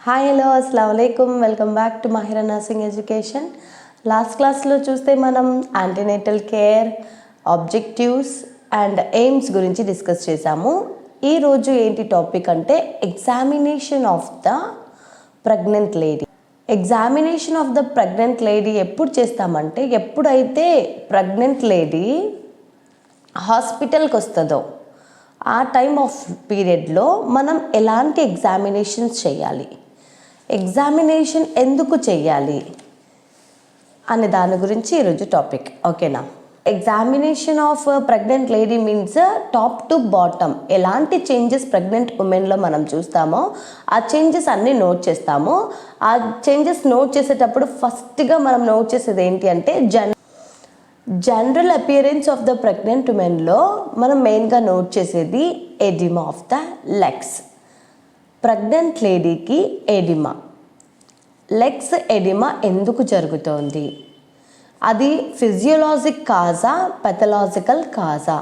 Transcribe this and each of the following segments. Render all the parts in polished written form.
Hi hello అస్సలాము అలైకుమ్ welcome back to Mahira nursing education. Last క్లాస్లో చూస్తే మనం antenatal care, objectives and aims గురించి డిస్కస్ చేసాము. ఈరోజు ఏంటి టాపిక్ అంటే examination of the pregnant lady. Examination of the pregnant lady ఎప్పుడు చేస్తామంటే ఎప్పుడైతే ప్రెగ్నెంట్ లేడీ హాస్పిటల్కి వస్తుందో ఆ టైమ్ ఆఫ్ పీరియడ్లో మనం ఎలాంటి ఎగ్జామినేషన్స్ చేయాలి, ఎగ్జామినేషన్ ఎందుకు చేయాలి అనే దాని గురించి ఈరోజు టాపిక్. ఓకేనా? Examination of pregnant lady means top to bottom ఎలాంటి చేంజెస్ ప్రెగ్నెంట్ ఉమెన్లో మనం చూస్తామో ఆ చేంజెస్ అన్నీ నోట్ చేస్తాము. ఆ చేంజెస్ నోట్ చేసేటప్పుడు ఫస్ట్గా మనం నోట్ చేసేది ఏంటి అంటే general appearance of the pregnant ఉమెన్లో మనం మెయిన్గా నోట్ చేసేది oedema of the legs. Pregnant లేడీకి ఎడిమా, లెగ్స్ ఎడిమా ఎందుకు జరుగుతోంది, అది ఫిజియోలాజిక్ కాజా పెథలాజికల్ కాజా?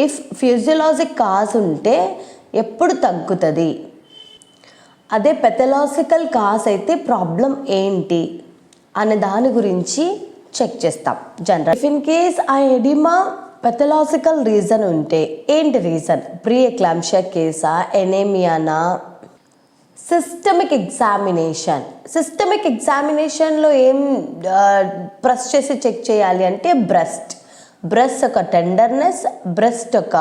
ఇఫ్ ఫిజియోలాజిక్ కాజ్ ఉంటే ఎప్పుడు తగ్గుతుంది, అదే పెథలాజికల్ కాజ్ అయితే ప్రాబ్లం ఏంటి అనే దాని గురించి చెక్ చేస్తాం. జనరల్ ఇఫ్ ఇన్ కేస్ ఆ ఎడిమా పెథలాజికల్ రీజన్ ఉంటే ఏంటి రీజన్? ప్రీ ఎక్లాంప్షియా కేసా, ఎనేమియానా? సిస్టమిక్ ఎగ్జామినేషన్లో ఏం ప్రెస్ చేసి చెక్ చేయాలి అంటే బ్రెస్ట్ ఒక టెండర్నెస్, బ్రెస్ట్ ఒక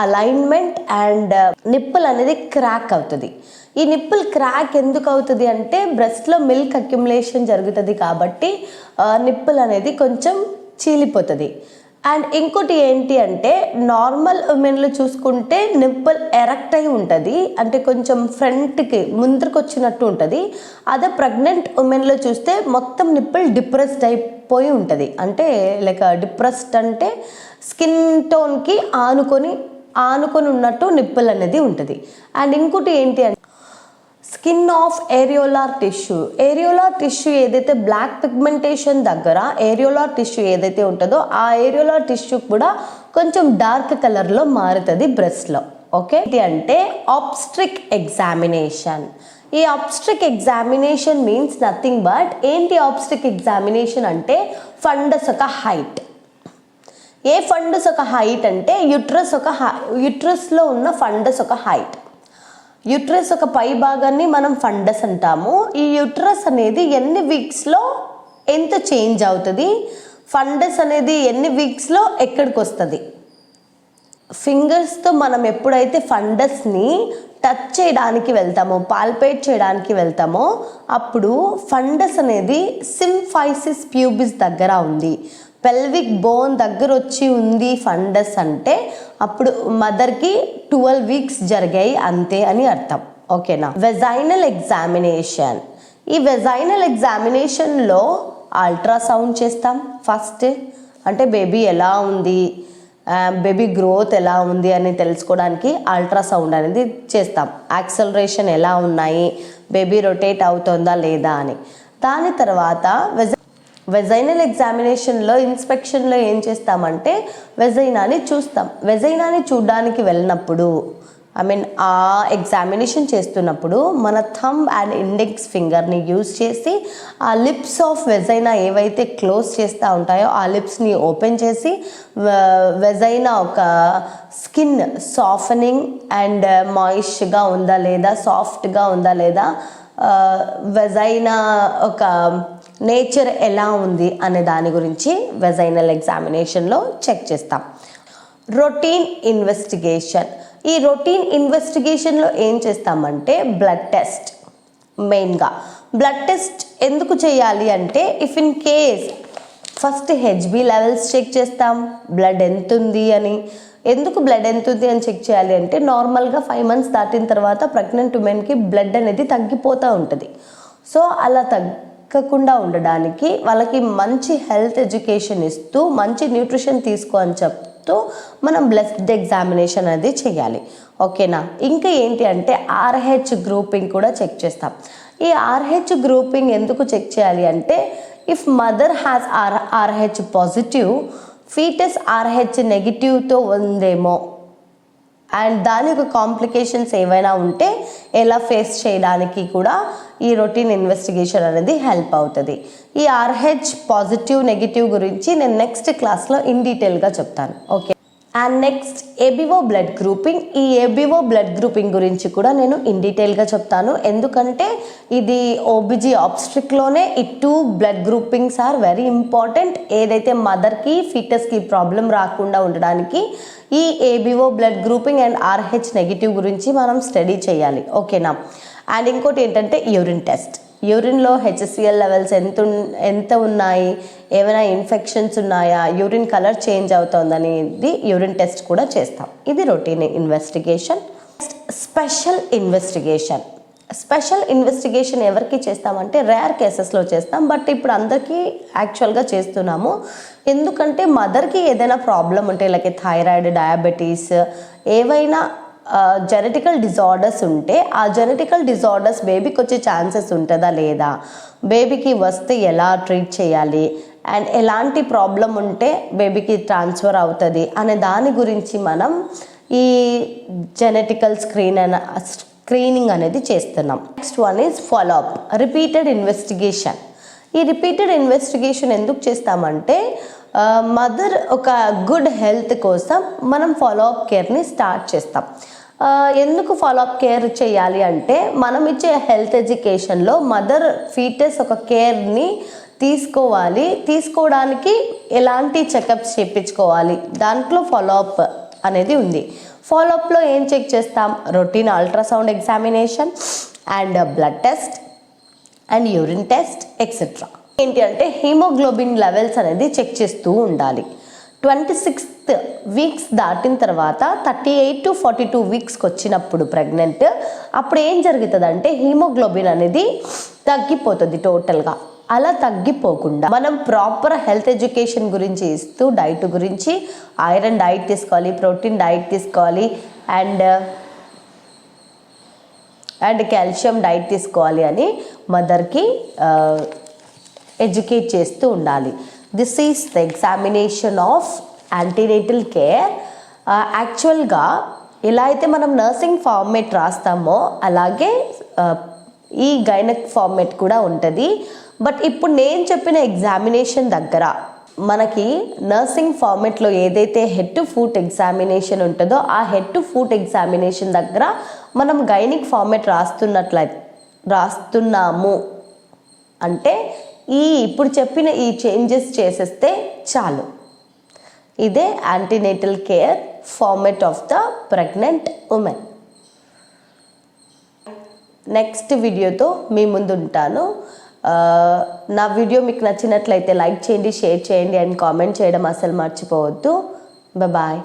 అలైన్మెంట్ అండ్ నిప్పుల్ అనేది క్రాక్ అవుతుంది. ఈ నిప్పుల్ క్రాక్ ఎందుకు అవుతుంది అంటే బ్రెస్ట్లో మిల్క్ అక్యుములేషన్ జరుగుతుంది కాబట్టి నిప్పుల్ అనేది కొంచెం చీలిపోతుంది. అండ్ ఇంకోటి ఏంటి అంటే నార్మల్ ఉమెన్లో చూసుకుంటే నిప్పుల్ ఎరెక్ట్ అయి ఉంటుంది, అంటే కొంచెం ఫ్రంట్కి ముందరకు వచ్చినట్టు ఉంటుంది. అదే ప్రెగ్నెంట్ ఉమెన్లో చూస్తే మొత్తం నిప్పుల్ డిప్రెస్డ్ అయిపోయి ఉంటుంది. అంటే లైక్ డిప్రెస్డ్ అంటే స్కిన్ టోన్కి ఆనుకొని ఉన్నట్టు నిప్పుల్ అనేది ఉంటుంది. అండ్ ఇంకోటి ఏంటి అంటే స్కిన్ ఆఫ్ ఏరియోలార్ టిష్యూ ఏదైతే బ్లాక్ పిగ్మెంటేషన్ దగ్గర ఏరియోలార్ టిష్యూ ఏదైతే ఉంటుందో ఆ ఏరియోలార్ టిష్యూ కూడా కొంచెం డార్క్ కలర్లో మారుతుంది బ్రెస్ట్లో. ఓకే అంటే ఆబ్స్ట్రిక్ ఎగ్జామినేషన్. ఈ obstetric examination means nothing but ఏంటి ఆబ్స్ట్రిక్ ఎగ్జామినేషన్ అంటే ఫండస్ ఒక హైట్. ఏ ఫండస్ ఒక హైట్ అంటే యుట్రస్లో ఉన్న ఫండస్ ఒక హైట్. యుట్రస్ ఒక పై భాగాన్ని మనం ఫండస్ అంటాము. ఈ యుట్రస్ అనేది ఎన్ని వీక్స్లో ఎంత చేంజ్ అవుతుంది, ఫండస్ అనేది ఎన్ని వీక్స్లో ఎక్కడికి వస్తుంది. ఫింగర్స్తో మనం ఎప్పుడైతే ఫండస్ని టచ్ చేయడానికి వెళ్తామో, పాల్పేట్ చేయడానికి వెళ్తామో అప్పుడు ఫండస్ అనేది సింఫైసిస్ ప్యూబిస్ దగ్గర ఉంది, పెల్విక్ బోన్ దగ్గర వచ్చి ఉంది ఫండస్ అంటే అప్పుడు మదర్కి 12 వీక్స్ జరిగాయి అంతే అని అర్థం. ఓకేనా? Vaginal examination. ఈ వెజైనల్ ఎగ్జామినేషన్లో అల్ట్రాసౌండ్ చేస్తాం ఫస్ట్. అంటే బేబీ ఎలా ఉంది, బేబీ గ్రోత్ ఎలా ఉంది అని తెలుసుకోవడానికి అల్ట్రాసౌండ్ అనేది చేస్తాం. యాక్సలరేషన్ ఎలా ఉన్నాయి, బేబీ రొటేట్ అవుతుందా లేదా అని. దాని తర్వాత వెజైనల్ ఎగ్జామినేషన్లో ఇన్స్పెక్షన్లో ఏం చేస్తామంటే వెజైనాని చూస్తాం. వెజైనాని చూడడానికి వెళ్ళినప్పుడు ఆ ఎగ్జామినేషన్ చేస్తున్నప్పుడు మన థంబ్ అండ్ ఇండెక్స్ ఫింగర్ని యూజ్ చేసి ఆ లిప్స్ ఆఫ్ వెజైనా ఏవైతే క్లోజ్ చేస్తూ ఉంటాయో ఆ లిప్స్ని ఓపెన్ చేసి వెజైనా ఒక స్కిన్ సాఫ్టనింగ్ అండ్ మాయిస్ట్గా ఉందా లేదా, సాఫ్ట్గా ఉందా లేదా, వెజైనా ఒక నేచర్ ఎలా ఉంది అనే దాని గురించి వెజైనల్ ఎగ్జామినేషన్లో చెక్ చేస్తాం. Routine investigation. ఈ రొటీన్ ఇన్వెస్టిగేషన్లో ఏం చేస్తామంటే బ్లడ్ టెస్ట్. మెయిన్గా బ్లడ్ టెస్ట్ ఎందుకు చేయాలి అంటే if in case first HB levels check చేస్తాం, బ్లడ్ ఎంత ఉంది అని. ఎందుకు బ్లడ్ ఎంత ఉంది అని చెక్ చేయాలి అంటే నార్మల్గా 5 months దాటిన తర్వాత ప్రెగ్నెంట్ ఉమెన్కి బ్లడ్ అనేది తగ్గిపోతూ ఉంటుంది. సో అలా తగ్గకుండా ఉండడానికి వాళ్ళకి మంచి హెల్త్ ఎడ్యుకేషన్ ఇస్తూ మంచి న్యూట్రిషన్ తీసుకో అని చెప్తూ మనం బ్లడ్ ఎగ్జామినేషన్ అనేది చేయాలి. ఓకేనా? ఇంకా ఏంటి అంటే RH గ్రూపింగ్ కూడా చెక్ చేస్తాం. ఈ RH గ్రూపింగ్ ఎందుకు చెక్ చేయాలి అంటే if mother has RH positive, foetus RH నెగిటివ్తో ఉందేమో అండ్ దాని యొక్క కాంప్లికేషన్స్ ఏవైనా ఉంటే ఎలా ఫేస్ చేయడానికి కూడా ఈ రొటీన్ ఇన్వెస్టిగేషన్ అనేది హెల్ప్ అవుతుంది. ఈ RH పాజిటివ్ నెగిటివ్ గురించి నేను నెక్స్ట్ క్లాస్లో ఇన్ డీటెయిల్గా చెప్తాను. Okay. And next ABO blood grouping. ఈ ABO బ్లడ్ గ్రూపింగ్ గురించి కూడా నేను ఇన్ డీటెయిల్గా చెప్తాను. ఎందుకంటే ఇది OBG ఆబ్స్ట్రిక్లోనే ఈ 2 blood groupings are very important. ఏదైతే మదర్కి ఫీటస్కి ప్రాబ్లం రాకుండా ఉండడానికి ఈ ABO blood grouping and RH negative గురించి మనం స్టడీ చేయాలి. ఓకేనా. అండ్ ఇంకోటి ఏంటంటే యూరిన్ టెస్ట్. యూరిన్లో HCl లెవెల్స్ ఎంత ఉన్నాయి, ఏమైనా ఇన్ఫెక్షన్స్ ఉన్నాయా, యూరిన్ కలర్ చేంజ్ అవుతుందనేది యూరిన్ టెస్ట్ కూడా చేస్తాం. ఇది routine investigation. Special investigation. Special investigation ఎవరికి చేస్తామంటే రేర్ కేసెస్లో చేస్తాం. బట్ ఇప్పుడు అందరికీ యాక్చువల్గా చేస్తున్నాము. ఎందుకంటే మదర్కి ఏదైనా ప్రాబ్లం ఉంటే లైక్ థైరాయిడ్, డయాబెటీస్, ఏవైనా జెనెటికల్ డిజార్డర్స్ ఉంటే ఆ జెనెటికల్ డిజార్డర్స్ బేబీకి వచ్చే ఛాన్సెస్ ఉంటుందా లేదా, బేబీకి వస్తే ఎలా ట్రీట్ చేయాలి, అండ్ ఎలాంటి ప్రాబ్లం ఉంటే బేబీకి ట్రాన్స్ఫర్ అవుతుంది అనే దాని గురించి మనం ఈ జెనెటికల్ స్క్రీనింగ్ అనేది చేస్తున్నాం. Next one is follow up, repeated investigation. ఈ రిపీటెడ్ ఇన్వెస్టిగేషన్ ఎందుకు చేస్తామంటే మదర్ ఒక గుడ్ హెల్త్ కోసం మనం ఫాలో అప్ కేర్ని స్టార్ట్ చేస్తాం. ఎందుకు ఫాలో అప్ కేర్ చేయాలి అంటే మనం ఇచ్చే హెల్త్ ఎడ్యుకేషన్లో మదర్ ఫీటస్ ఒక కేర్ని తీసుకోవడానికి ఎలాంటి చెకప్స్ చేయించుకోవాలి దాంట్లో ఫాలో అప్ అనేది ఉంది. ఫాలో అప్లో ఏం చెక్ చేస్తాం? Routine ultrasound examination and blood test and urine test etcetera. ఏంటి అంటే హీమోగ్లోబిన్ లెవెల్స్ అనేది చెక్ చేస్తూ ఉండాలి. 26th వీక్స్ దాటిన తర్వాత 38 to 42 వీక్స్కి వచ్చినప్పుడు ప్రెగ్నెంట్ అప్పుడు ఏం జరుగుతుంది అంటే హీమోగ్లోబిన్ అనేది తగ్గిపోతుంది టోటల్గా. అలా తగ్గిపోకుండా మనం ప్రాపర్ హెల్త్ ఎడ్యుకేషన్ గురించి ఇస్తూ డైట్ గురించి ఐరన్ డైట్ తీసుకోవాలి, ప్రోటీన్ డైట్ తీసుకోవాలి, అండ్ కాల్షియం డైట్ తీసుకోవాలి అని మదర్కి ఎడ్యుకేట్ చేస్తూ ఉండాలి. This is the examination of antenatal care. యాక్చువల్గా ఎలా అయితే మనం నర్సింగ్ ఫార్మేట్ రాస్తామో అలాగే ఈ గైనక్ ఫార్మేట్ కూడా ఉంటుంది. బట్ ఇప్పుడు నేను చెప్పిన ఎగ్జామినేషన్ దగ్గర మనకి నర్సింగ్ ఫార్మేట్లో ఏదైతే హెడ్ టు ఫుట్ ఎగ్జామినేషన్ ఉంటుందో ఆ హెడ్ టు ఫుట్ ఎగ్జామినేషన్ దగ్గర మనం గైనిక్ ఫార్మేట్ రాస్తున్నాము అంటే ఇప్పుడు చెప్పిన ఈ చేంజెస్ చేసేస్తే చాలు. ఇదే antenatal care format of the pregnant women. Next వీడియోతో మీ ముందు ఉంటాను. నా వీడియో మీకు నచ్చినట్లయితే లైక్ చేయండి, షేర్ చేయండి అండ్ కామెంట్ చేయడం అసలు మర్చిపోవద్దు. బాయ్.